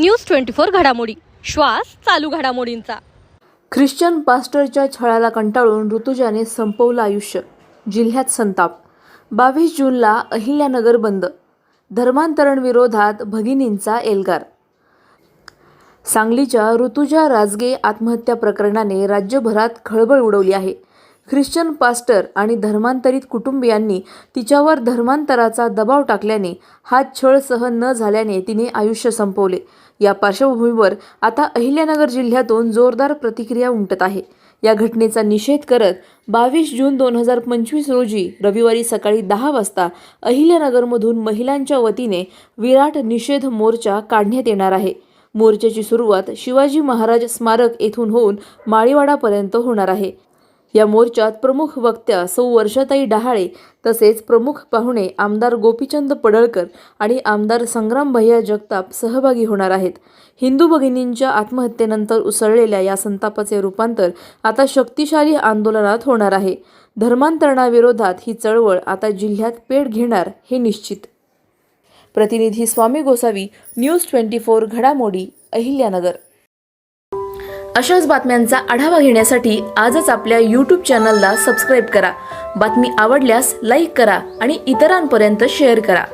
News 24 घडामोडी, श्वास चालू घडामोडींचा। ख्रिश्चन पास्टरच्या छळाला कंटाळून ऋतुजाने संपवलं आयुष्य, जिल्ह्यात संताप। 22 जूनला अहिल्यानगर बंद, धर्मांतरणविरोधात भगिनींचा एल्गार। सांगलीच्या ऋतुजा राजगे आत्महत्या प्रकरणाने राज्यभरात खळबळ उडवली आहे। ख्रिश्चन पास्टर आणि धर्मांतरित कुटुंबियांनी तिच्यावर धर्मांतराचा दबाव टाकल्याने हा छळ सहन न झाल्याने तिने आयुष्य संपवले। या पार्श्वभूमीवर आता अहिल्यानगर जिल्ह्यातून जोरदार प्रतिक्रिया उमटत आहे। या घटनेचा निषेध करत 22 जून 2025 रोजी रविवारी सकाळी 10 वाजता अहिल्यानगरमधून महिलांच्या वतीने विराट निषेध मोर्चा काढण्यात येणार आहे। मोर्चाची सुरुवात शिवाजी महाराज स्मारक येथून होऊन माळीवाडापर्यंत होणार आहे। या मोर्चात प्रमुख वक्त्या सौ वर्षाताई डहाळे तसेच प्रमुख पाहुणे आमदार गोपीचंद पडळकर आणि आमदार संग्राम भैया जगताप सहभागी होणार आहेत। हिंदू भगिनींच्या आत्महत्येनंतर उसळलेल्या या संतापाचे रूपांतर आता शक्तिशाली आंदोलनात होणार आहे। धर्मांतरणाविरोधात ही चळवळ आता जिल्ह्यात पेट घेणार हे निश्चित। प्रतिनिधी स्वामी गोसावी, न्यूज 24 घडामोडी, अहिल्यानगर। अशाच बातम्यांचा आढावा घेण्यासाठी आजच आपल्या YouTube चॅनलला सबस्क्राईब करा। बातमी आवडल्यास लाईक करा आणि इतरांपर्यंत शेअर करा।